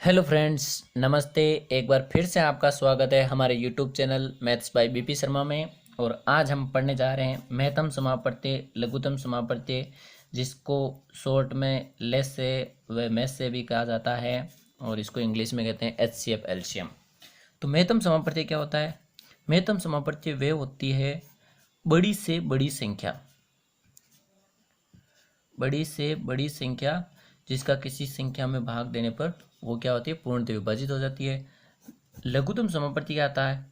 Hello friends, नमस्ते। एक बार फिर से आपका स्वागत है हमारे YouTube channel maths by BP Sharma में। और आज हम पढ़ने जा रहे हैं महत्तम समापत्ति, लघुत्तम समापत्ति, जिसको शॉर्ट में लेस से व मेस से भी कहा जाता है और इसको इंग्लिश में कहते हैं एचसीएफ एलसीएम। तो महत्तम समापत्ति क्या होता है? महत्तम समापत्ति वे होती है बड़ी से बड़ी संख्या, बड़ी से बड़ी संख्या जिसका किसी संख्या में भाग देने पर वो क्या होती है, पूर्णतः विभाजित हो जाती है। लघुत्तम समापत्ति क्या आता है?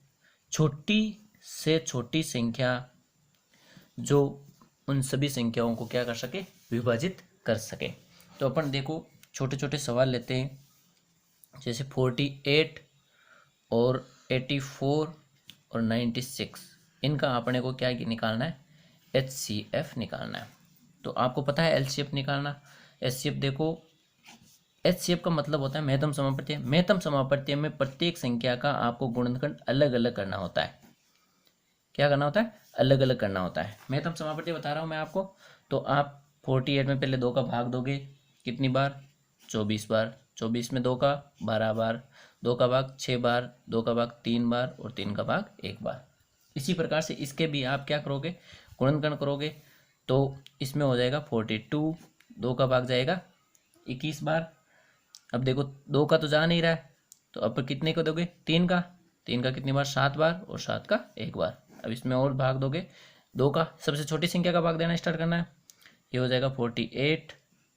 छोटी से छोटी संख्या जो उन सभी संख्याओं को क्या कर सके, विभाजित कर सके। तो अपन देखो छोटे छोटे सवाल लेते हैं, जैसे 48 और 84 और 96, इनका अपने को क्या निकालना है? HCF निकालना है। तो आपको पता है LCF निकालना। HCF देखो, HCF का मतलब होता है महत्तम समापत्ति। महत्तम समापत्ति में प्रत्येक संख्या का आपको गुणनखंड अलग अलग करना होता है। क्या करना होता है? अलग अलग करना होता है। महत्तम समापत्ति बता रहा हूँ मैं आपको। तो आप 48 में पहले 2 का भाग दोगे, कितनी बार? 24 बार। 24 में 2 का 12 बार, 2 का भाग 6 बार, 2 का भाग 3 बार और 3 का भाग 1 बार। इसी प्रकार से इसके भी आप क्या करोगे? गुणनखंड करोगे। तो इसमें हो जाएगा 42, 2 का भाग जाएगा 21 बार। अब देखो 2 का तो जा नहीं रहा है, तो अब कितने को दोगे? 3 का। 3 का कितनी बार? 7 बार और 7 का 1 बार। अब इसमें और भाग दोगे, 2 का सबसे छोटी संख्या का भाग देना स्टार्ट करना है। ये हो जाएगा 48,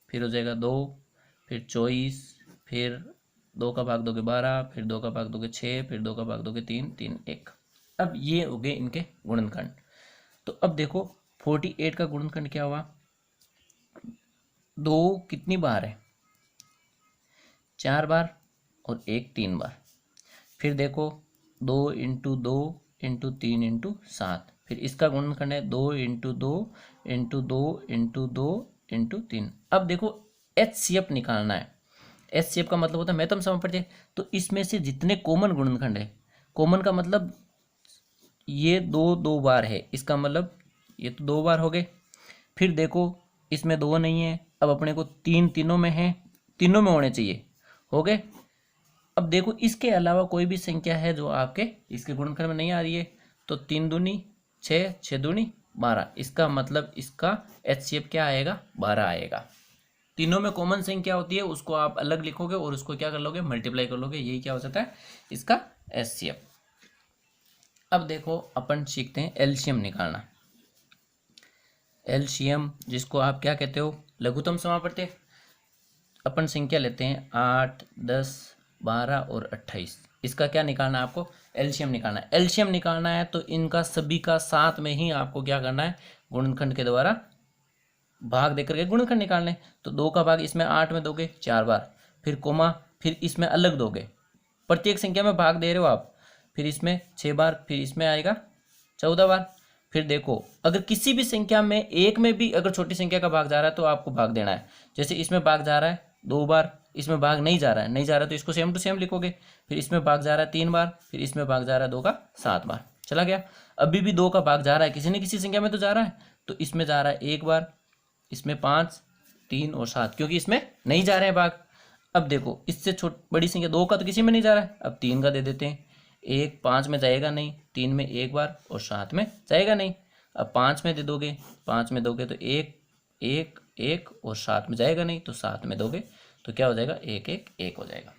फिर हो जाएगा 2, फिर 24, फिर 2 का भाग दोगे 12, फिर 2 का भाग दोगे 6, फिर 2 का भाग दोगे 3, 3, 1। अब ये हो गए इनके गुणनखंड। तो अब देखो 48 का गुणनखंड क्या हुआ? 2 कितनी बार है? 4 बार और 1 3 बार। फिर देखो 2 इंटू 2 इंटू 3 इंटू 7। फिर इसका गुणनखंड है 2 इंटू 2 इंटू 2 इंटू 2 इंटू 3। अब देखो HCF निकालना है। HCF का मतलब होता है महत्तम समापत्ति। तो इसमें से जितने कॉमन गुणनखंड है, कॉमन का मतलब ये 2 बार है, इसका मतलब ये तो 2 बार हो गए। फिर देखो इसमें 2 नहीं है, अब अपने को 3 तीनों में है, तीनों में होने चाहिए, हो गए। अब देखो इसके अलावा कोई भी संख्या है जो आपके इसके गुणनखंड में नहीं आ रही है, तो 3 दूनी 6, 6 दूनी 12। इसका मतलब इसका HCF क्या आएगा? 12 आएगा। तीनों में कॉमन संख्या होती है, उसको आप अलग लिखोगे और उसको क्या कर लोगे? मल्टीप्लाई कर लोगे। यही क्या हो जाता है? इसका HCF। अब देखो अपन सीखते हैं एलसीएम निकालना। एलसीएम जिसको आप क्या कहते हो? लघुत्तम समापत्ति। अपन संख्या लेते हैं 8, 10, 12 और 28। इसका क्या निकालना है आपको? एलसीएम निकालना है। एलसीएम निकालना है तो इनका सभी का साथ में ही आपको क्या करना है? गुणनखंड के द्वारा भाग देकर के गुणनखंड निकालने। तो 2 का भाग इसमें 8 में दोगे 4 बार, फिर कोमा, फिर इसमें अलग दोगे। प्रत्येक संख्या में भाग दे रहे हो आप, फिर इसमें 6 बार, फिर इसमें आएगा 14 बार। फिर देखो अगर किसी भी संख्या में एक में भी अगर छोटी संख्या का भाग जा रहा है तो आपको भाग देना है। जैसे इसमें भाग जा रहा है 2 बार, इसमें भाग नहीं जा रहा है, नहीं जा रहा है तो इसको सेम टू सेम लिखोगे। फिर इसमें भाग जा रहा है 3 बार, फिर इसमें भाग जा रहा है 2 का 7 बार। चला गया। अभी भी 2 का भाग जा रहा है, किसी न किसी संख्या में तो जा रहा है, तो इसमें जा रहा है 1 बार, इसमें 5, 3 और 7, क्योंकि इसमें नहीं जा रहे हैं भाग। अब देखो इससे बड़ी संख्या 2 का तो किसी में नहीं जा रहा है, अब 3 का दे देते हैं। 1 5 में जाएगा नहीं, 3 में 1 बार और 7 में जाएगा नहीं। अब 5 में दे दोगे, 5 में दोगे तो 1 1 1 और 7 में जाएगा नहीं, तो 7 में दोगे तो क्या हो जाएगा? 1 1 1 हो जाएगा।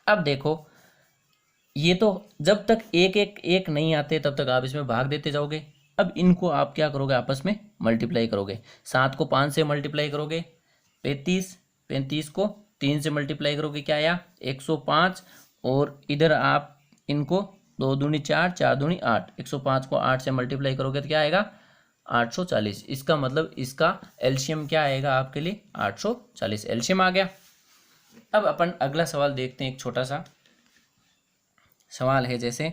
अब देखो ये तो जब तक 1 1 1 नहीं आते तब तक आप इसमें भाग देते जाओगे। अब इनको आप क्या करोगे? आपस में मल्टीप्लाई करोगे। 7 को 5 से मल्टीप्लाई करोगे 35, 35 को 3 से मल्टीप्लाई करोगे, क्या आया? 105। और इधर आप इनको 2 दूनी 4, 4 दूनी 8, 105 को 8 से मल्टीप्लाई करोगे तो क्या आएगा? 840। इसका मतलब इसका एलसीएम क्या आएगा आपके लिए? 840 एलसीएम आ गया। अब अपन अगला सवाल देखते हैं। एक छोटा सा सवाल है, जैसे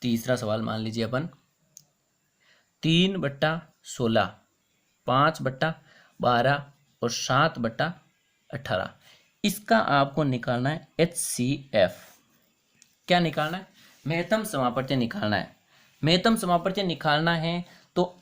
तीसरा सवाल मान लीजिए अपन 3/16, 5/12 और 7/18। इसका आपको निकालना है HCF। क्या निकालना है? महत्तम समापत्ति निकालना है। महत्तम समापत्ति निकालना है तो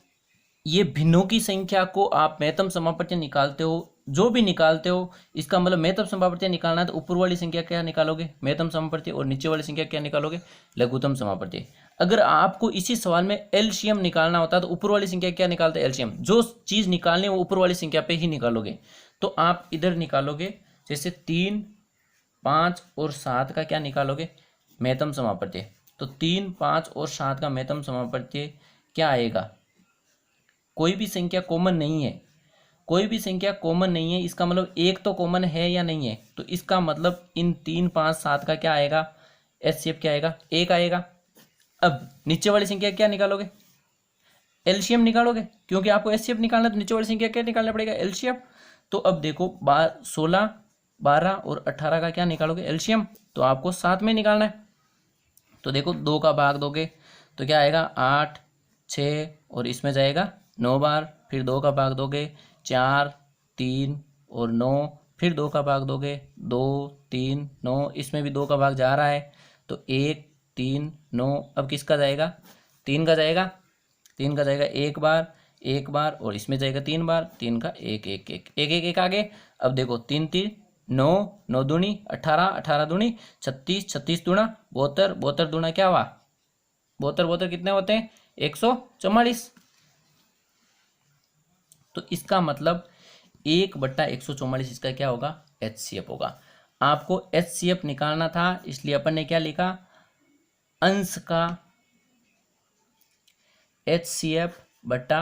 ये भिन्नों की संख्या को आप महत्तम समापत्ति निकालते हो जो भी निकालते हो, इसका मतलब महत्तम समापत्ति निकालना है तो ऊपर वाली संख्या क्या निकालोगे, महत्तम समापत्ति, और नीचे वाली संख्या क्या निकालोगे, लघुत्तम समापत्ति। अगर आपको इसी सवाल में एलसीएम निकालना होता तो ऊपर वाली संख्या क्या निकालते, एलसीएम। जो चीज़ निकालनी है वो ऊपर वाली संख्या पे ही निकालोगे। तो आप इधर निकालोगे, जैसे 3, 5 और 7 का क्या निकालोगे, महत्तम समापत्ति। तो 3, 5 और 7 का महत्तम समापत्ति क्या आएगा, कोई भी संख्या कॉमन नहीं है, कोई भी संख्या कॉमन नहीं है, इसका मतलब एक तो कॉमन है या नहीं है। तो इसका मतलब इन 3, 5, 7 का क्या आएगा, एचसीएफ क्या आएगा, 1 आएगा। अब नीचे वाली संख्या क्या निकालोगे, एलसीएम निकालोगे, क्योंकि आपको एचसीएफ निकालना तो नीचे वाली संख्या क्या निकालना पड़ेगा, एलसीएम। तो अब देखो 16, 12 और 18 का क्या निकालोगे, एलसीएम। तो आपको 7 में निकालना है। तो देखो 2 का भाग दोगे तो क्या आएगा, 8, 6 और इसमें जाएगा 9 बार, फिर 2 का भाग दोगे 4, 3 और 9, फिर 2 का भाग दोगे 2, 3, 9, इसमें भी 2 का भाग जा रहा है तो 1, 3, 9। अब किसका जाएगा, 3 का जाएगा, 3 का जाएगा 1 बार, 1 बार, और इसमें जाएगा 3 बार, 3 का 1, 1, 1, 1, 1, 1 आगे। अब देखो 3, 3, 9, 9 दूनी 18, 18 दूनी 36, 36 दूना 72, 72 दूना क्या हुआ, 72, 72 कितने होते हैं, 144। तो इसका मतलब 1/144 इसका क्या होगा, एचसीएफ होगा। आपको एचसीएफ निकालना था, इसलिए अपन ने क्या लिखा, अंश का एचसीएफ बटा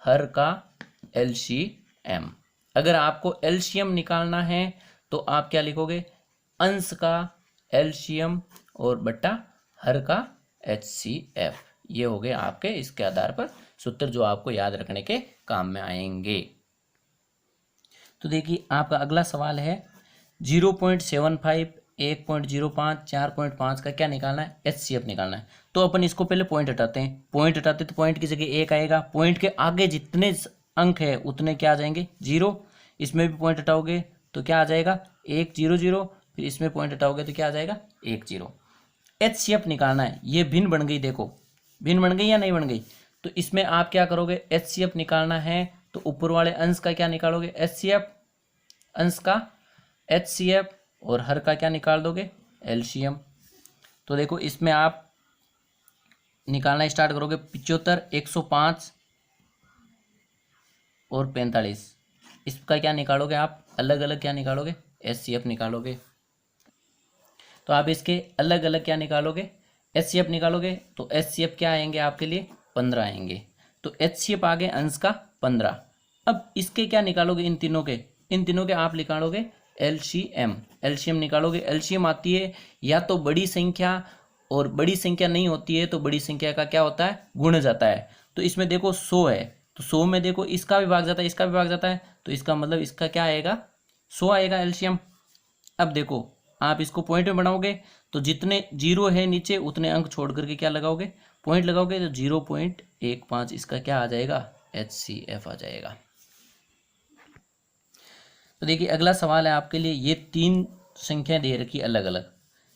हर का एलसीएम। अगर आपको एलसीएम निकालना है तो आप क्या लिखोगे, अंश का एलसीएम और बटा हर का एचसीएफ। ये हो गए आपके इसके आधार पर सूत्र जो आपको याद रखने के काम में आएंगे। तो देखिए आपका अगला सवाल है 0.75, 1.05, 4.5 का क्या निकालना है, एचसीएफ निकालना है। तो अपन इसको पहले पॉइंट हटाते हैं, पॉइंट हटाते तो पॉइंट की जगह 1 आएगा, पॉइंट के आगे जितने अंक है उतने क्या आ जाएंगे, 0। इसमें भी पॉइंट हटाओगे तो क्या आ जाएगा, 1, 0, 0, फिर इसमें पॉइंट हटाओगे तो क्या आ जाएगा, 1, 0। एचसीएफ निकालना है, ये भिन्न बन गई, देखो भिन्न बन गई या नहीं बन गई। तो इसमें आप क्या करोगे, एचसीएफ निकालना है तो ऊपर वाले अंश का क्या निकालोगे, एचसीएफ, अंश का एचसीएफ, और हर का क्या निकाल दोगे, एलसीएम। तो देखो इसमें आप निकालना स्टार्ट करोगे, 75, 105 और 45, इसका क्या निकालोगे आप, अलग अलग क्या निकालोगे, एचसीएफ निकालोगे। तो आप इसके अलग अलग क्या निकालोगे, एचसीएफ निकालोगे। तो एचसीएफ क्या आएंगे आपके लिए, 15 आएंगे। तो एचसीएफ आ गए अंश का 15। अब इसके क्या निकालोगे, इन तीनों के, इन तीनों के आप निकालोगे एलसीएम, एलसीएम निकालोगे। एलसीएम आती है या तो बड़ी संख्या, और बड़ी संख्या नहीं होती है तो बड़ी संख्या का क्या होता है, गुण जाता है। तो इसमें देखो 100 है तो 100 में देखो इसका भी भाग जाता है, इसका भी भाग जाता है, तो इसका मतलब इसका क्या आएगा, 100 आएगा एलसीएम। अब देखो आप इसको पॉइंट में बनाओगे तो जितने 0 है नीचे उतने अंक छोड़ करके क्या लगाओगे, पॉइंट लगाओगे, तो 0.15 इसका क्या आ जाएगा, एचसीएफ आ जाएगा। तो देखिए अगला सवाल है आपके लिए, ये 3 संख्या दे रखी अलग अलग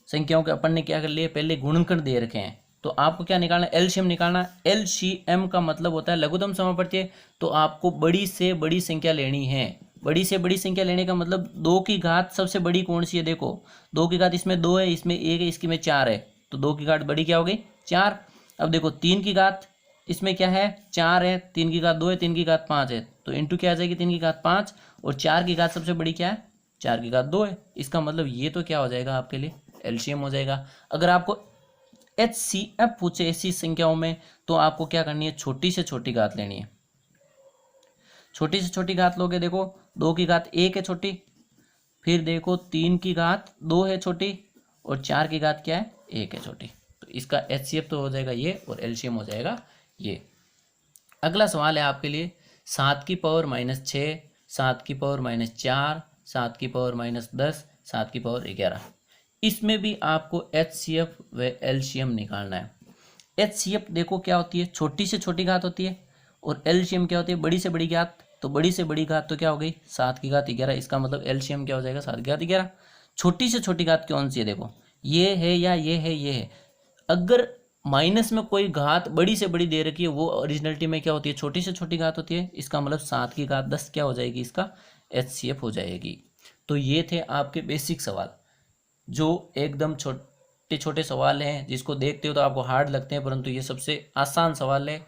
संख्याओं के, अपन ने क्या कर लिए, पहले गुणनखंड दे रखे हैं। तो आपको क्या निकालना है, एलसीएम निकालना। एलसीएम का मतलब होता है लघुत्तम समापत्ति। तो आपको बड़ी से बड़ी संख्या लेनी है। बड़ी से बड़ी संख्या लेने का मतलब 2 की घात सबसे बड़ी कौन सी है, देखो 2 की घात इसमें 2 है, इसमें 1 है, इसकी में 4 है, तो 2 की घात बड़ी क्या हो गई, 4। अब देखो 3 की घात इसमें क्या है, 4 है, 3 की घात 2 है, 3 की घात 5 है, तो इंटू क्या आ जाएगी, 3 की घात 5, और 4 की घात सबसे बड़ी क्या है, 4 की घात 2 है। इसका मतलब ये तो क्या हो जाएगा आपके लिए, एलसीएम हो जाएगा। अगर आपको एचसीएफ पूछे ऐसी संख्याओं में तो आपको क्या करनी है, छोटी से छोटी घात लेनी है। छोटी से छोटी घात लोगे, देखो 2 की घात 1 है छोटी, फिर देखो 3 की घात 2 है छोटी, और 4 की घात क्या है, 1 है छोटी। तो इसका एचसीएफ तो हो जाएगा ये, और एलसीएम हो जाएगा ये। अगला सवाल है आपके लिए 7 की पावर -6, 7 की पावर -4, 7 की पावर -10, 7 की पावर 11। इसमें भी आपको एचसीएफ व एलसीएम निकालना है। एचसीएफ देखो क्या होती है, छोटी से छोटी घात होती है, और एलसीएम क्या होती है, बड़ी से बड़ी घात। तो बड़ी से बड़ी घात तो क्या हो गई, 7 की घात 11, इसका मतलब एलसीएम क्या हो जाएगा, 7 की घात 11। छोटी से छोटी घात कौन सी है, देखो ये है या ये है, ये है। अगर माइनस में कोई घात बड़ी से बड़ी दे रखी है, वो ओरिजिनलिटी में क्या होती है, छोटी से छोटी घात होती है। इसका मतलब 7 की घात 10 क्या हो जाएगी, इसका HCF हो जाएगी। तो ये थे आपके बेसिक सवाल, जो एकदम छोटे छोटे सवाल हैं, जिसको देखते हो तो आपको हार्ड लगते हैं, परंतु ये सबसे आसान सवाल है।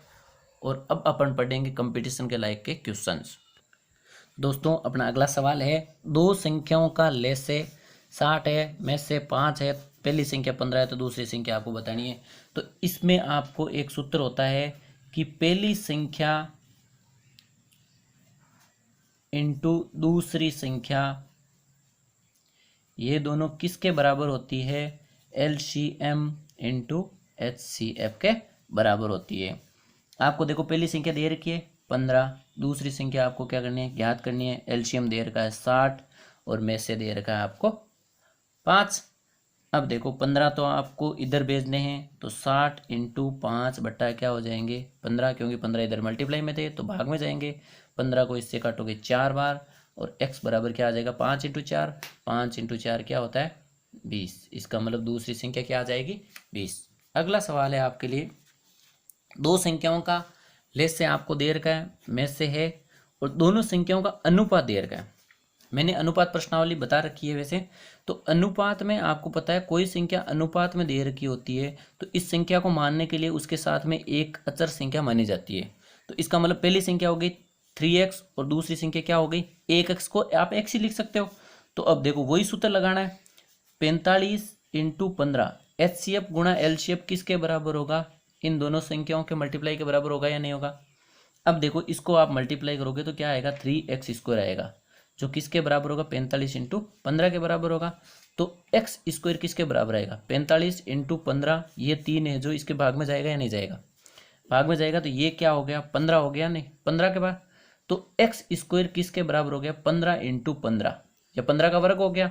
और अब अपन पढ़ेंगे कंपटीशन के लायक के क्वेश्चंस। दोस्तों अपना अगला सवाल है, दो संख्याओं का लेसे 60 है, में से 5 है, पहली संख्या 15 है तो दूसरी संख्या आपको बतानी है। तो इसमें आपको एक सूत्र होता है कि पहली संख्या इंटू दूसरी संख्या, ये दोनों किसके बराबर होती है? LCM इंटू HCF के बराबर होती है। आपको देखो पहली संख्या दे रखी है 15, दूसरी संख्या आपको क्या करनी है? ज्ञात करनी है। LCM दे रखा है 60 और में से दे रखा है आपको 5। अब देखो 15 तो आपको इधर भेजने हैं, तो 60 इंटू 5 बट्टा क्या हो जाएंगे? 15, क्योंकि 15 इधर मल्टीप्लाई में थे तो भाग में जाएंगे। 15 को इससे काटोगे 4 बार और x बराबर क्या आ जाएगा? 5 इंटू 4। 5 इंटू 4 क्या होता है? 20। इसका मतलब दूसरी संख्या क्या आ जाएगी? 20। अगला सवाल है आपके लिए, दो संख्याओं का लेस से आपको दे रखा है, में से है, और दोनों संख्याओं का अनुपात दे रखा है। मैंने अनुपात प्रश्नावली बता रखी है वैसे। तो अनुपात में आपको पता है कोई संख्या अनुपात में दे रखी होती है तो इस संख्या को मानने के लिए उसके साथ में एक अचर संख्या मानी जाती है। तो इसका मतलब पहली संख्या हो गई 3x और दूसरी संख्या क्या हो गई? 1x को आप x ही लिख सकते हो। तो अब देखो वही सूत्र लगाना है, 45 इंटू 15 HCF गुणा LCF किसके बराबर होगा? इन दोनों संख्याओं के मल्टीप्लाई के बराबर होगा या नहीं होगा? अब देखो इसको आप मल्टीप्लाई करोगे तो क्या आएगा? 3x स्क्वायर आएगा, जो किसके बराबर होगा? 45 इंटू 15 के बराबर होगा। तो x स्क्वायर किसके बराबर आएगा? 45 इंटू 15, ये 3 है जो इसके भाग में जाएगा या नहीं जाएगा? भाग में जाएगा। तो ये क्या हो गया? 15 हो गया। नहीं, 15 के बाद तो x स्क्वायर किसके बराबर हो गया? 15 इंटू 15, या 15 का वर्ग हो गया।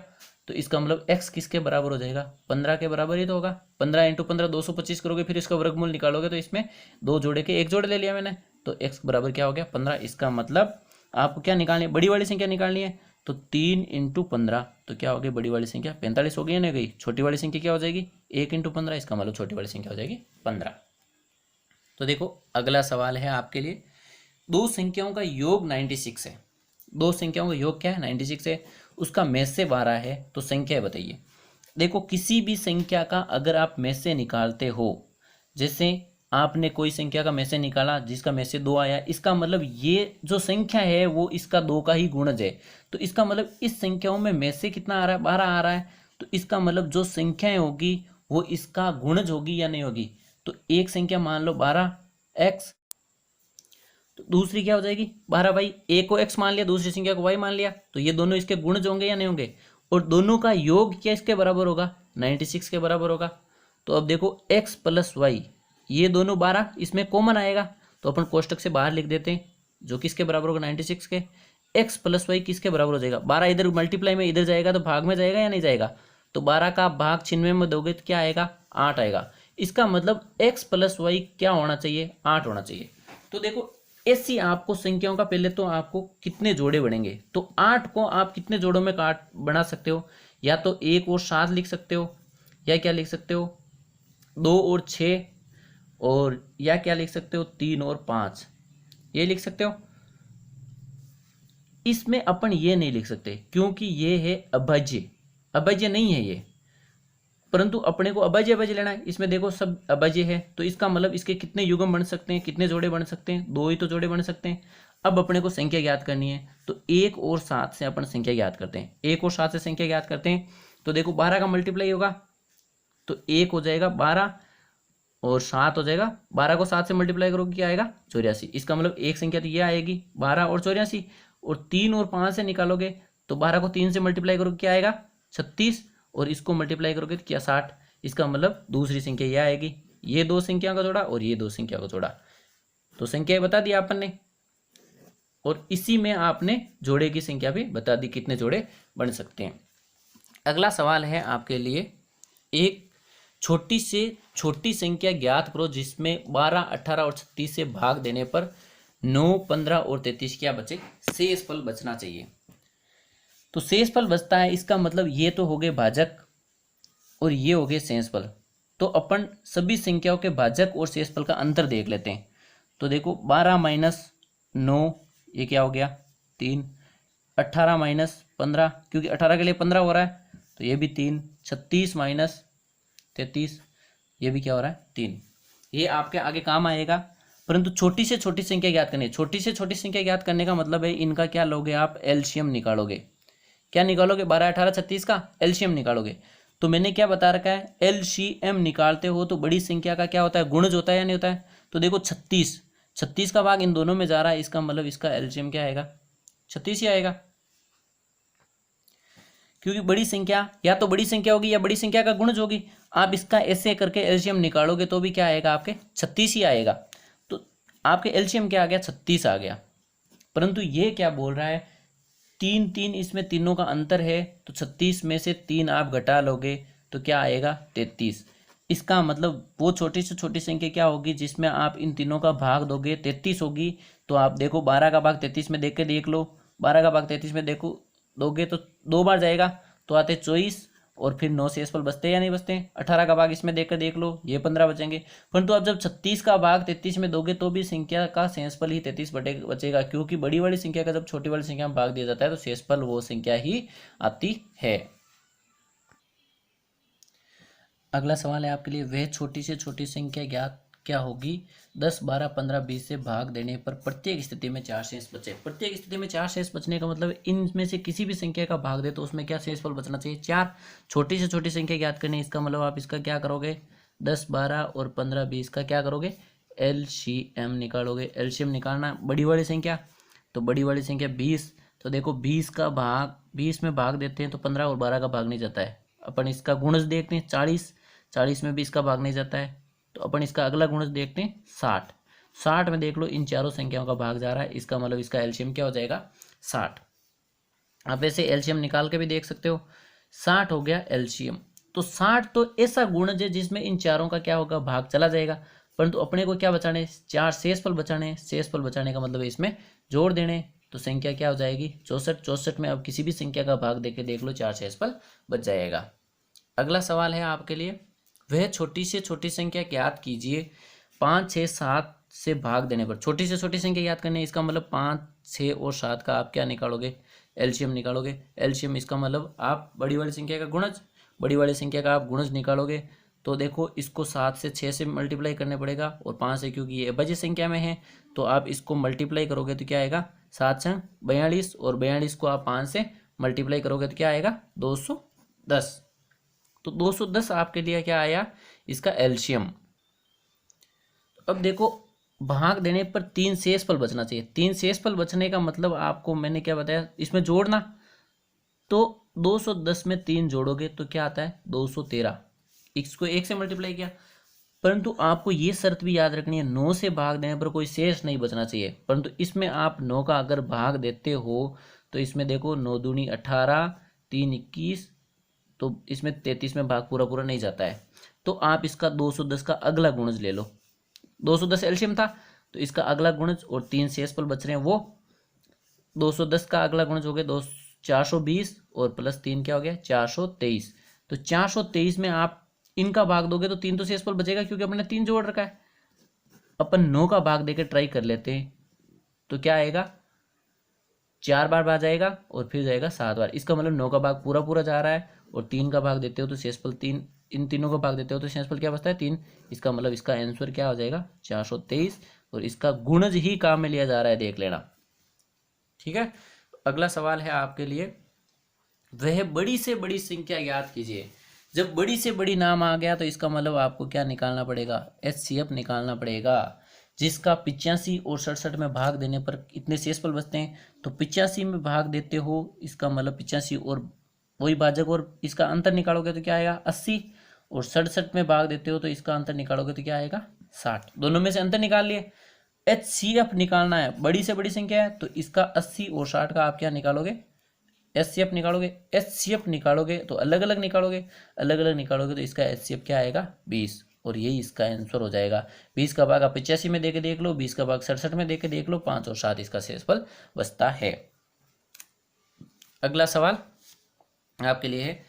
तो इसका मतलब x किसके बराबर हो जाएगा? 15 के बराबर ही तो होगा। 15 इंटू 15 225 करोगे, फिर इसका वर्गमूल निकालोगे तो इसमें 2 जोड़े के 1 जोड़ ले लिया मैंने, तो x बराबर क्या हो गया? 15। इसका मतलब आपको क्या निकालनी है? बड़ी वाली संख्या निकालनी है। तो 3 इंटू 15, तो क्या हो गई? बड़ी वाली संख्या 45 हो गई या नहीं गई? छोटी वाली संख्या क्या हो जाएगी? 1 इंटू 15, इसका मतलब छोटी वाली संख्या हो जाएगी 15। तो देखो अगला सवाल है आपके लिए, दो संख्याओं का योग 96 है। दो संख्याओं का योग क्या है? 96 है। उसका में से 12 है, तो संख्या बताइए। देखो किसी भी संख्या का अगर आप में से निकालते हो, जैसे आपने कोई संख्या का में से निकाला जिसका में से 2 आया, इसका मतलब ये जो संख्या है वो इसका 2 का ही गुणज है। तो इसका मतलब इस संख्याओं में से कितना आ रहा है? 12 आ रहा है। तो इसका मतलब जो संख्याएं होगी वो इसका गुणज होगी या नहीं होगी? तो एक संख्या मान लो 12x, तो दूसरी क्या हो जाएगी? 12y। एक को x मान लिया, दूसरी संख्या को y मान लिया, तो ये दोनों इसके गुणज होंगे या नहीं होंगे? और दोनों का योग क्या इसके बराबर होगा? 96 के बराबर होगा। तो अब देखो x प्लस वाई, ये दोनों 12 इसमें कॉमन आएगा, तो अपन कोष्टक से बाहर लिख देते हैं, जो किसके बराबर होगा? 96 के। x प्लस वाई किसके बराबर हो जाएगा? 12 इधर मल्टीप्लाई में इधर जाएगा तो भाग में जाएगा या नहीं जाएगा? तो 12 का भाग 96 में दोगे तो क्या आएगा? 8 आएगा। इसका मतलब x प्लस वाई क्या होना चाहिए? 8 होना चाहिए। तो देखो ऐसी आपको संख्याओं का पहले तो आपको कितने जोड़े बनेंगे, तो 8 को आप कितने जोड़ों में काट बना सकते हो? या तो 1 और 7 लिख सकते हो, या क्या लिख सकते हो? 2 और 6, और या क्या लिख सकते हो? 3 और 5, ये लिख सकते हो। इसमें अपन ये नहीं लिख सकते क्योंकि ये है अभाज्य, अभाज्य नहीं है ये, परंतु अपने को अभाज्य अभाज्य लेना है। इसमें देखो सब अभाज्य है, तो इसका मतलब इसके कितने युग्म बन सकते हैं? कितने जोड़े बन सकते हैं? 2 ही तो जोड़े बन सकते हैं। अब अपने को संख्या ज्ञात करनी है, तो 1 और 7 से अपन संख्या ज्ञात करते हैं। 1 और 7 से संख्या ज्ञात करते हैं, तो देखो 12 का मल्टीप्लाई होगा, तो 1 हो जाएगा 12 और 7 हो जाएगा। 12 को 7 से मल्टीप्लाई करोगे क्या आएगा? 84। इसका मतलब एक संख्या तो ये आएगी 12 और 84, और 3 और 5 से निकालोगे तो 12 को 3 से मल्टीप्लाई करोगे क्या आएगा? 36, और इसको मल्टीप्लाई करोगे तो क्या? 60। इसका मतलब दूसरी संख्या यह आएगी। ये दो संख्या का जोड़ा और ये दो संख्या का जोड़ा, तो संख्या बता दिया अपन ने, और इसी में आपने जोड़े की संख्या भी बता दी, कितने जोड़े बन सकते हैं। अगला सवाल है आपके लिए, एक छोटी से छोटी संख्या ज्ञात करो जिसमें 12, 18 और 36 से भाग देने पर 9, 15 और 33 क्या बचे? शेषफल बचना चाहिए। तो शेषफल बचता है, इसका मतलब ये तो हो गए भाजक और ये हो गए शेषफल। तो अपन सभी संख्याओं के भाजक और शेषफल का अंतर देख लेते हैं। तो देखो 12 माइनस 9, ये क्या हो गया? 3। 18 माइनस 15, क्योंकि 18 के लिए 15 हो रहा है, तो ये भी 3। 36 माइनस 33, ये भी क्या हो रहा है 3। ये आपके आगे काम आएगा, परंतु छोटी से छोटी संख्या ज्ञात करनी है। छोटी से छोटी संख्या ज्ञात करने का मतलब है इनका क्या लोगे आप, एलसीएम निकालोगे। क्या निकालोगे, 12, 18, 36 का एलसीएम निकालोगे। तो मैंने क्या बता रखा है, एलसीएम निकालते हो तो बड़ी संख्या का क्या होता है, गुणज होता है या नहीं होता है। तो देखो 36 का भाग इन दोनों में जा रहा है, इसका मतलब इसका एलसीएम क्या आएगा, 36 ही आएगा। क्योंकि बड़ी संख्या या तो बड़ी संख्या होगी या बड़ी संख्या का गुणज होगी। आप इसका ऐसे करके एलसीएम निकालोगे तो भी क्या आएगा, आपके 36 ही आएगा। तो आपके एलसीएम क्या आ गया, 36 आ गया। परंतु ये क्या बोल रहा है, 3 इसमें तीनों का अंतर है, तो 36 में से 3 आप घटा लोगे तो क्या आएगा, 33। इसका मतलब वो छोटी से छोटी संख्या क्या होगी जिसमें आप इन तीनों का भाग दोगे, 33 होगी। तो आप देखो 12 का भाग 33 में देख के देख लो, 12 का भाग 33 में देखो दोगे तो 2 बार जाएगा, तो आते 24, और फिर 9 शेषफल बचते हैं या नहीं बचते। 18 का भाग इसमें देख कर देख लो, ये 15 बचेंगे। परंतु आप जब 36 का भाग 33 में दोगे तो भी संख्या का शेषफल ही 33 बचेगा, क्योंकि बड़ी वाली संख्या का जब छोटी वाली संख्या में भाग दिया जाता है तो शेषफल वो संख्या ही आती है। अगला सवाल है आपके लिए, वह छोटी से छोटी संख्या ज्ञात क्या होगी, 10, 12, 15, 20 से भाग देने पर प्रत्येक स्थिति में 4 शेष बचे। प्रत्येक स्थिति में 4 शेष बचने का मतलब इनमें से किसी भी संख्या का भाग दे तो उसमें क्या शेषफल बचना चाहिए, 4। छोटी से छोटी संख्या ज्ञात करनी है, इसका मतलब आप इसका क्या करोगे, 10, 12 और 15, 20 का क्या करोगे, एलसीएम निकालोगे। एलसीएम निकालना बड़ी वाली संख्या, तो बड़ी वाली संख्या 20, तो देखो 20 का भाग 20 में भाग देते हैं तो 15 और 12 का भाग नहीं जाता है। अपन इसका गुणज देखते हैं, 40 में 20 का भाग नहीं जाता है, तो अपन इसका अगला गुणज देखते हैं, 60 में देख लो इन चारों संख्याओं का भाग जा रहा है, इसका मतलब इसका एलसीएम क्या हो जाएगा, 60। आप ऐसे एलसीएम निकाल के भी देख सकते हो, 60 हो गया एलसीएम। तो 60 तो ऐसा गुणज है जिसमें इन चारों का क्या होगा, भाग चला जाएगा। परंतु अपने को क्या बचाने, 4 शेषफल बचाने। शेषफल बचाने का मतलब इसमें जोड़ देने, तो संख्या क्या हो जाएगी, 64। 64 में अब किसी भी संख्या का भाग देके देख लो, 4 शेषफल बच जाएगा। अगला सवाल है आपके लिए, वह छोटी से छोटी संख्या ज्ञात कीजिए 5, 6, 7 से भाग देने पर। छोटी से छोटी संख्या ज्ञात करनी है, इसका मतलब 5, 6 और 7 का आप क्या निकालोगे, एलसीएम निकालोगे। एलसीएम इसका मतलब आप बड़ी वाली संख्या का गुणज, बड़ी वाली संख्या का आप गुणज निकालोगे। तो देखो इसको 7 से 6 से मल्टीप्लाई करने पड़ेगा, और 5 से, क्योंकि ये अभाज्य संख्या में है तो आप इसको मल्टीप्लाई करोगे तो क्या आएगा, 7 से 42, और 42 को आप 5 से मल्टीप्लाई करोगे तो क्या आएगा, 210। तो 210 आपके लिए क्या आया, इसका एलसीएम। अब देखो भाग देने पर 3 शेषफल बचना चाहिए। 3 शेषफल बचने का मतलब आपको मैंने क्या बताया, इसमें जोड़ना। तो 210 में 3 जोड़ोगे तो क्या आता है, 213। इसको 1 से मल्टीप्लाई किया। परंतु आपको ये शर्त भी याद रखनी है, 9 से भाग देने पर कोई शेष नहीं बचना चाहिए। परंतु इसमें आप 9 का अगर भाग देते हो तो इसमें देखो 9 दूनी 18, 3 21, तो इसमें 33 में भाग पूरा पूरा नहीं जाता है। तो आप इसका 210 का अगला गुणज ले लो। 210 एलसीएम था, तो इसका अगला गुणज और 3 शेषफल बच रहे हैं, वो 210 का अगला गुणज हो गया 420, और प्लस 3 क्या हो गया, 423। तो 423 में आप इनका भाग दोगे तो 3 तो शेषफल बचेगा, क्योंकि अपने 3 जोड़ रखा है। अपन 9 का भाग देकर ट्राई कर लेते हैं, तो क्या आएगा, 4 बार भाग जाएगा और फिर जाएगा 7 बार। इसका मतलब 9 का भाग पूरा पूरा जा रहा है, और 3 का भाग देते हो तो शेषफल 3, इन तीनों का भाग देते हो तो शेषफल क्या बचता है, 3। इसका मतलब इसका आंसर क्या हो जाएगा, 423, और इसका गुणज ही काम में लिया जा रहा है, देख लेना। ठीक है, अगला सवाल है आपके लिए, वह बड़ी से बड़ी संख्या ज्ञात कीजिए। जब बड़ी से बड़ी नाम आ गया तो इसका मतलब आपको क्या निकालना पड़ेगा, एचसीएफ निकालना पड़ेगा, जिसका 85 और 67 में भाग देने पर इतने शेषफल बचते हैं। तो 85 में भाग देते हो, इसका मतलब 85 और वही भाजक और इसका अंतर निकालोगे तो क्या आएगा, 80, और 67 में भाग देते हो तो इसका अंतर निकालोगे तो क्या आएगा, 60। दोनों में से अंतर निकाल लिए। एचसीएफ निकालना है, बड़ी से बड़ी संख्या है, तो इसका 80 और 60 का आप क्या निकालोगे, एचसीएफ निकालोगे। एचसीएफ निकालोगे तो अलग अलग निकालोगे तो इसका एचसीएफ क्या आएगा, 20, और यही इसका आंसर हो जाएगा। 20 का भाग आप 85 में देके देख लो, 20 का भाग 67 में देके देख लो, 5 और 7 इसका शेषफल बचता है। अगला सवाल आपके लिए है,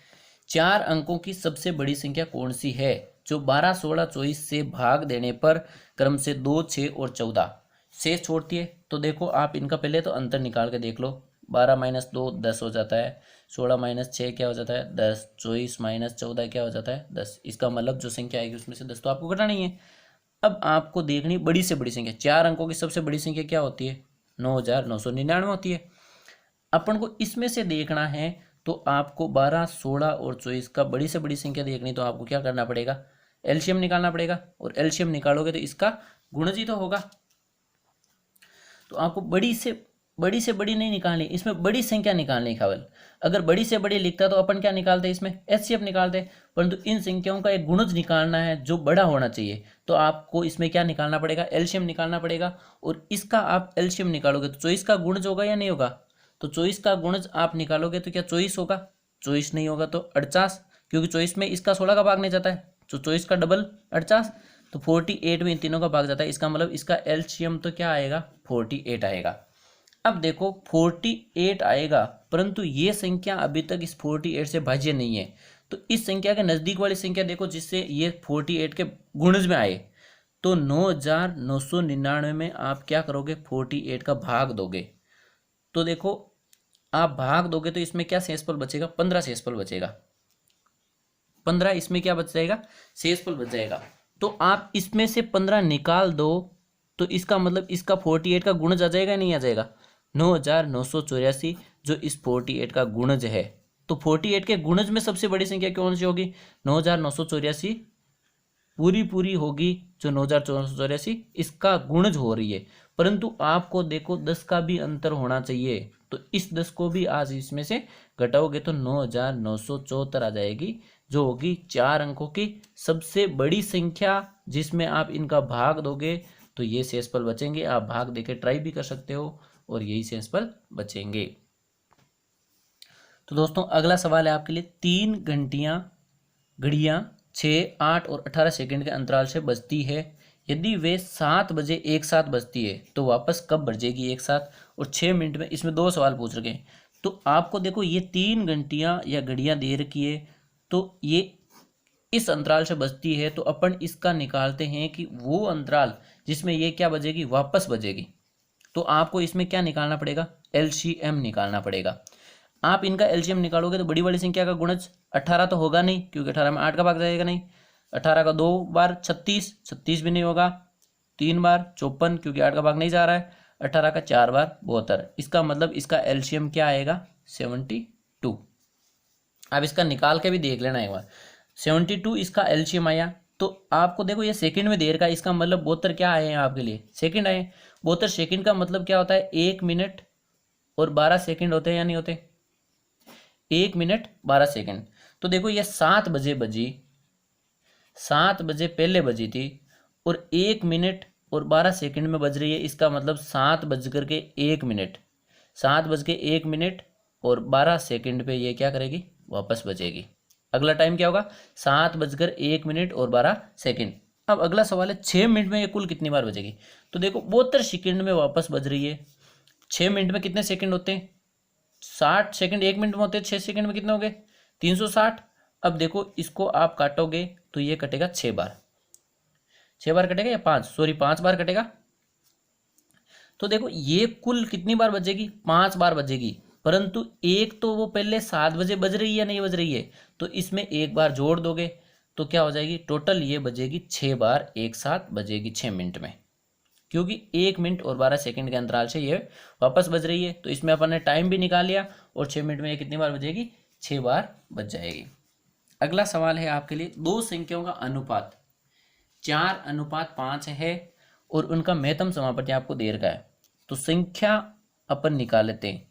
4 अंकों की सबसे बड़ी संख्या कौन सी है जो 12, 16, 24 से भाग देने पर क्रम से 2, 6 और 14 शेष छोड़ती है। तो देखो आप इनका पहले तो अंतर निकाल के देख लो, 12 माइनस 2 10 हो जाता है, 16 माइनस 6 क्या हो जाता है 10, 24 माइनस 14 क्या हो जाता है 10। इसका मतलब जो संख्या आएगी उसमें से 10 तो आपको घटानी है। अब आपको देखनी बड़ी से बड़ी संख्या, 4 अंकों की सबसे बड़ी संख्या क्या होती है 9999 होती है। अपन को इसमें से देखना है तो आपको 12, 16 और 24 का बड़ी से बड़ी संख्या देखनी, तो आपको क्या करना पड़ेगा, एलसीएम निकालना पड़ेगा। और एलसीएम निकालोगे तो इसका गुणज ही तो होगा। तो आपको बड़ी से बड़ी नहीं निकालनी, इसमें बड़ी संख्या निकालनी केवल। अगर बड़ी से बड़ी लिखता तो अपन क्या निकालते, इसमें एचसीएफ निकालते, परंतु इन संख्याओं का एक गुणज निकालना है जो बड़ा होना चाहिए, तो आपको इसमें क्या निकालना पड़ेगा, एलसीएम निकालना पड़ेगा। और इसका आप एलसीएम निकालोगे तो 24 का गुणज होगा या नहीं होगा, तो 24 का गुणज आप निकालोगे तो क्या 24 होगा, 24 नहीं होगा तो 48, क्योंकि 24 में इसका 16 का भाग नहीं जाता है, तो 24 का डबल 48, तो 48 में इन तीनों का भाग जाता है। इसका मतलब इसका एलसीएम तो क्या आएगा 48 आएगा। अब देखो 48 आएगा, परंतु ये संख्या अभी तक इस 48 से भाज्य नहीं है, तो इस संख्या के नज़दीक वाली संख्या देखो जिससे ये 48 के गुणज में आए, तो 9999 में आप क्या करोगे 48 का भाग दोगे। तो देखो आप भाग दोगे तो इसमें क्या शेषफल बचेगा, 15 शेषफल बचेगा, 15 इसमें क्या बच जाएगा शेषफल बच जाएगा। तो आप इसमें से 15 निकाल दो तो इसका मतलब इसका 48 का गुणज आ जाएगा नहीं आ जाएगा, 9984 जो इस 48 का गुणज है। तो 48 के गुणज में सबसे बड़ी संख्या कौन सी होगी, 9984 पूरी होगी, जो 9984 इसका गुणज हो रही है। परंतु आपको देखो 10 का भी अंतर होना चाहिए, तो इस 10 को भी आज इसमें से घटाओगे तो 9974 आ जाएगी, जो होगी 4 अंकों की सबसे बड़ी संख्या, जिसमें आप इनका भाग दोगे तो ये शेषफल बचेंगे। आप भाग देके ट्राई भी कर सकते हो और यही शेषफल बचेंगे। तो दोस्तों अगला सवाल है आपके लिए, 3 घड़ियां 6, 8 और 18 सेकंड के अंतराल से बजती है। यदि वे 7 बजे एक साथ बजती है तो वापस कब बजेगी एक साथ और 6 मिनट में। इसमें 2 सवाल पूछ रखे हैं। तो आपको देखो ये 3 घंटियां या घड़ियां दे रखी है, तो ये इस अंतराल से बजती है, तो अपन इसका निकालते हैं कि वो अंतराल जिसमें ये क्या बजेगी वापस बजेगी। तो आपको इसमें क्या निकालना पड़ेगा, एलसीएम निकालना पड़ेगा। आप इनका एलसीएम निकालोगे तो बड़ी वाली संख्या का गुणज 18 तो होगा नहीं, क्योंकि 18 में 8 का भाग जाएगा नहीं, 18 का 2 बार 36 भी नहीं होगा, 3 बार 54 क्योंकि 8 का भाग नहीं जा रहा है, 18 का 4 बार 72। इसका मतलब इसका एलसीएम क्या आएगा 72। आप इसका निकाल के भी देख लेना एक बार, 72 इसका एलसीएम आया। तो आपको देखो ये सेकंड में देर का, इसका मतलब 72 क्या आए हैं आपके लिए सेकंड आए। 72 सेकंड का मतलब क्या होता है, 1 मिनट और 12 सेकंड होते हैं या नहीं होते, 1 मिनट 12 सेकंड। तो देखो ये 7 बजे बजी, 7 बजे पहले बजी थी और 1 मिनट और 12 सेकंड में बज रही है। इसका मतलब 7 बज कर के 1 मिनट, 7 बज के 1 मिनट और 12 सेकंड पे ये क्या करेगी वापस बजेगी। अगला टाइम क्या होगा 7 बजकर 1 मिनट और 12 सेकंड। अब अगला सवाल है 6 मिनट में ये कुल कितनी बार बजेगी। तो देखो 72 सेकंड में वापस बज रही है। 6 मिनट में कितने सेकंड होते हैं, 60 सेकंड 1 मिनट में होते हैं, 6 सेकंड में कितने हो गए 360। अब देखो इसको आप काटोगे तो ये कटेगा 6 बार, 6 बार कटेगा या 5 बार कटेगा। तो देखो ये कुल कितनी बार बजेगी 5 बार बजेगी, परंतु एक तो वो पहले 7 बजे बज रही है या नहीं बज रही है, तो इसमें एक बार जोड़ दोगे तो क्या हो जाएगी, टोटल ये बजेगी 6 बार एक साथ बजेगी 6 मिनट में, क्योंकि 1 मिनट और 12 सेकंड के अंतराल से ये वापस बज रही है। तो इसमें अपन ने टाइम भी निकाल लिया और 6 मिनट में ये कितनी बार बजेगी 6 बार बज जाएगी। अगला सवाल है आपके लिए, 2 संख्याओं का अनुपात 4:5 है और उनका महत्तम समापत्ति आपको दे रखा है। तो संख्या अपन निकाल लेते हैं,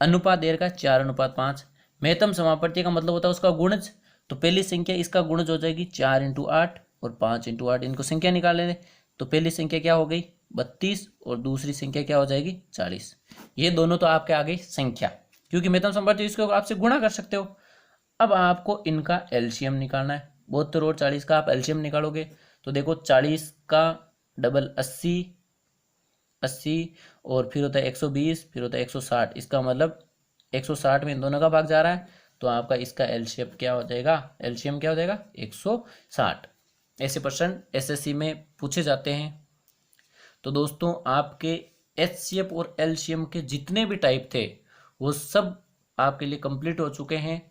अनुपात दे रखा है 4:5, महत्तम समापत्ति का मतलब होता है उसका गुणज। तो पहली संख्या इसका गुणज हो जाएगी 4 × 8 और 5 × 8, इनको संख्या निकाल लेते। तो पहली संख्या क्या हो गई 32 और दूसरी संख्या क्या हो जाएगी 40। ये दोनों तो आपके आ गई संख्या, क्योंकि महत्तम समापत्ति इसको आपसे गुणा कर सकते हो। अब आपको इनका एलसीएम निकालना है, 72 और 40 का आप एलसीएम निकालोगे तो देखो 40 का डबल 80 और फिर होता है 120, फिर होता है 160। इसका मतलब 160 में इन दोनों का भाग जा रहा है, तो आपका इसका एलसीएम क्या हो जाएगा, एलसीएम क्या हो जाएगा 160। ऐसे प्रश्न एसएससी में पूछे जाते हैं। तो दोस्तों आपके एचसीएफ और एलसीएम के जितने भी टाइप थे वो सब आपके लिए कंप्लीट हो चुके हैं।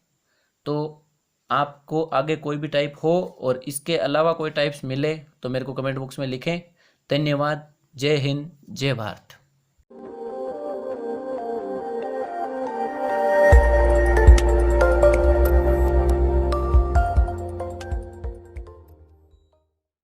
तो आपको आगे कोई भी टाइप हो और इसके अलावा कोई टाइप्स मिले तो मेरे को कमेंट बॉक्स में लिखें। धन्यवाद। जय हिंद, जय भारत।